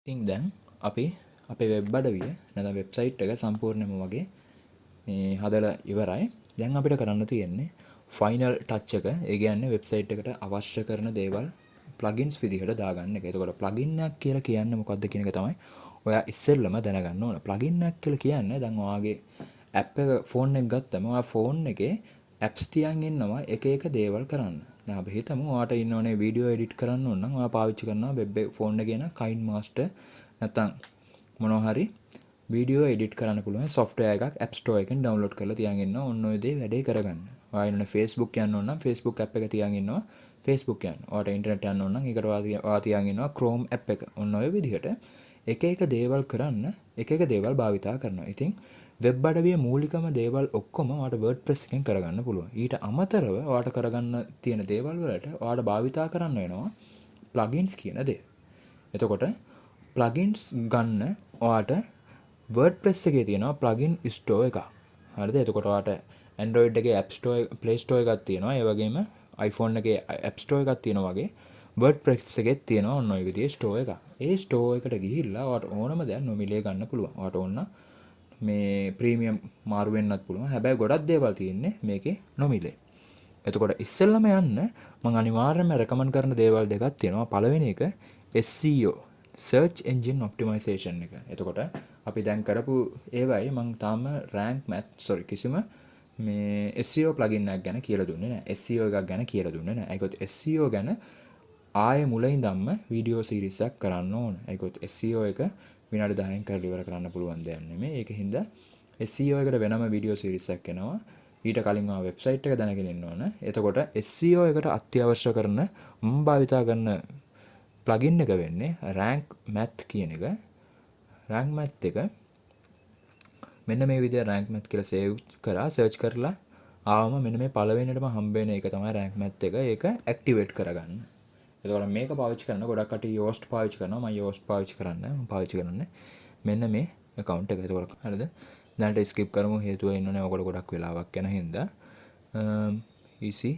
ඉතින් දැන් අපි අපේ වෙබ් අඩවිය නැත්නම් වෙබ්සයිට් එක සම්පූර්ණයෙන්ම වගේ මේ හදලා ඉවරයි. දැන් අපිට කරන්න තියෙන්නේ ෆයිනල් ටච් එක. ඒ කියන්නේ වෙබ්සයිට් එකට අවශ්‍ය කරන දේවල් ප්ලගින්ස් විදිහට දාගන්න එක. එතකොට ප්ලගින් එකක් කියලා කියන්නේ මොකක්ද කියන එක තමයි ඔයා ඉස්සෙල්ලම දැනගන්න ඕන. ප්ලගින් එකක් කියලා කියන්නේ දැන් ඔයාගේ ඇප් එක ෆෝන් එක ගත්තම ඔයා ෆෝන් එකේ ඇප්ස් තියන් ඉන්නවා එක එක දේවල් කරන්න. දැන් අපි හිතමු ඔයාට ඉන්න ඕනේ වීඩියෝ එඩිට් කරන්න ඕන නම් ඔයා පාවිච්චි කරනවා වෙබ් ෆෝන් එකේ න කයින් මාස්ටර් නැත්නම් මොනවා හරි වීඩියෝ එඩිට් කරන්න පුළුවන් software එකක් App Store එකෙන් download කරලා තියන් ඉන්නවා. ඔන්න ඔය දේ වැඩේ කරගන්න. ඔයා ඉන්නේ Facebook යන්න ඕන නම් Facebook app එක තියන් ඉන්නවා. Facebook යන්න. ඔයාට ඉන්ටර්නෙට් යන්න ඕන නම් ඒකට ඔයා තියන් ඉන්නවා Chrome app එක. ඔන්න ඔය විදිහට එක එක දේවල් කරන්න එක එක දේවල් භාවිතා කරනවා. ඉතින් වෙබ් අඩවියේ මූලිකම දේවල් ඔක්කොම ඔයාට WordPress එකෙන් කරගන්න පුළුවන්. ඊට අමතරව ඔයාට කරගන්න තියෙන දේවල් වලට ඔයාට භාවිතා කරන්න වෙනවා plugins කියන දේ. එතකොට plugins ගන්න ඔයාට WordPress එකේ තියෙනවා plugin store එකක්. හරිද? එතකොට ඔයාට Android එකේ App Store Play Store එකක් තියෙනවා. ඒ වගේම iPhone එකේ App Store එකක් තියෙනවා වගේ WordPress එකේ තියෙනවා ඔන්න ඔය විදිහේ store එකක්. ඒ store එකට ගිහිල්ලා ඔයාට ඕනම දෙයක් නොමිලේ ගන්න පුළුවන්. ඔයාට ඕන මේ ප්‍රීමියම් මාරු වෙන්නත් පුළුවන්. හැබැයි ගොඩක් දේවල් තියෙන්නේ මේකේ නොමිලේ. එතකොට ඉස්සෙල්ලම යන්න මම අනිවාර්යයෙන්ම රෙකමන්ඩ් කරන දේවල් දෙකක් තියෙනවා. පළවෙනි එක SEO search engine optimization එක. එතකොට අපි දැන් කරපු ඒවයි මම තාම rank math කිසිම මේ SEO plugin එකක් ගැන කියලා දුන්නේ නැහැ. SEO එකක් ගැන කියලා දුන්නේ නැහැ. ඒකත් SEO ගැන ආයේ මුලින් ඉඳන්ම වීඩියෝ සීරීස් එකක් කරන්න ඕන. ඒකත් SEO එක විනාඩි 10න් කරලා ඉවර කරන්න පුළුවන් දෙයක් නෙමෙයි. ඒකින්ද SEO එකට වෙනම වීඩියෝ සීරීස් එකක් එනවා. ඊට කලින් ආ වෙබ්සයිට් එක දැනගෙන ඉන්න ඕන. එතකොට SEO එකට අත්‍යවශ්‍ය කරන මම භාවිතා කරන ප්ලගින් එක වෙන්නේ rank math කියන එක. rank math එක මෙන්න මේ විදිහට rank math කියලා සේව් කරා සර්ච් කරලා ආවම මෙන්න මේ පළවෙනියටම හම්බ වෙන එක තමයි rank math එක. ඒක ඇක්ටිවේට් කරගන්න. එතකොට මේක පාවිච්චි කරන ගොඩක් කටි Yoast පාවිච්චි කරනවා. මම Yoast පාවිච්චි කරන්නේ මෙන්න මේ account එක. එතකොට හරිද? දැනට skip කරමු හේතුව ඉන්නෝනේ ඔයගොල්ලෝ ගොඩක් වෙලාවක් යන හින්දා. easy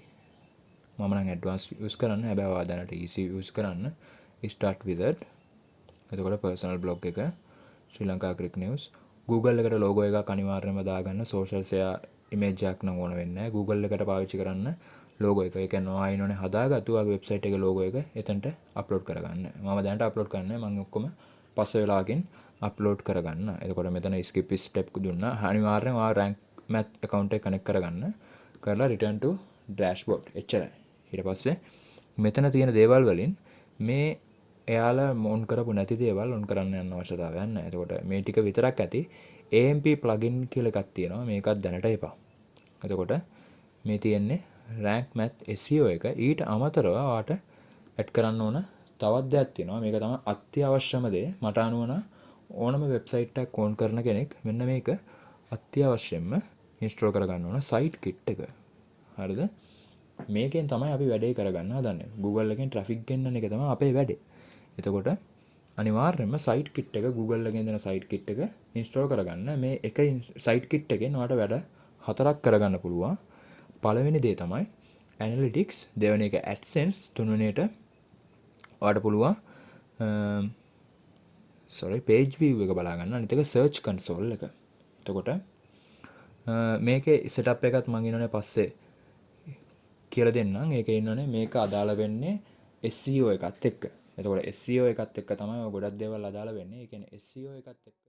මම නම් advanced use කරන්න. හැබැයි ඔයා දැනට easy use කරන්න. start with it. එතකොට personal blog එක ශ්‍රී ලංකා ක්‍රික් නිවුස් Google එකට logo එකක් අනිවාර්යයෙන්ම දාගන්න. social share image එකක් නම් ඕන වෙන්නේ නැහැ. Google එකට පාවිච්චි කරන්න logo එක. ඒ කියන්නේ ඔයා ඉන්නෝනේ හදාගත්තු ඔයාගේ website එකේ logo එක එතනට upload කරගන්න. මම දැනට upload කරන්නේ මම ඔක්කොම පස්සේ වෙලාවකින් upload කරගන්න. එතකොට මෙතන skip step දුන්නා. අනිවාර්යෙන් ඔයා rank math account එක connect කරගන්න. කරලා return to dashboard එච්චරයි. ඊට පස්සේ මෙතන තියෙන දේවල් වලින් මේ එයාලා ඔන් කරපු නැති දේවල් ඔන් කරන්න යන්න අවශ්‍යතාවයක් නැහැ. එතකොට මේ ටික විතරක් ඇති. AMP plugin කියලා එකක් තියෙනවා. මේකත් දැනට එපා. එතකොට මේ තියෙන්නේ rank math SEO එක. ඊට අමතරව ඔයාට ඇඩ් කරන්න ඕන තවත් දෙයක් තියෙනවා. මේක තමයි අත්‍යවශ්‍යම දේ. මට අනුව නම් ඕනම වෙබ්සයිට් එකක් ඕන් කරන කෙනෙක් මෙන්න මේක අත්‍යවශ්‍යයෙන්ම ඉන්ස්ටෝල් කරගන්න ඕන site kit එක. හරිද? මේකෙන් තමයි අපි වැඩේ කරගන්න හදන්නේ. Google එකෙන් traffic ගෙන්නන එක තමයි අපේ වැඩේ. එතකොට අනිවාර්යයෙන්ම site kit එක Google එකෙන් දෙන site kit එක ඉන්ස්ටෝල් කරගන්න. මේ එක site kit එකෙන් ඔයාලට වැඩ හතරක් කරගන්න පුළුවන්. පළවෙනි දේ තමයි analytics, දෙවෙනි එක AdSense, තුන්වෙනි එක ඔයාලට පුළුවන් page view එක බලා ගන්න. අනිත් එක search console එක. එතකොට මේකේ setup එකත් මම ඉන්නෝනේ පස්සේ කියලා දෙන්නම්. ඒකේ ඉන්නෝනේ මේක අදාළ වෙන්නේ SEO එකත් එක්ක. එතකොට SEO එකත් එක්ක තමයි ඔය ගොඩක් දේවල් අදාළ වෙන්නේ. ඒ කියන්නේ SEO එකත් එක්ක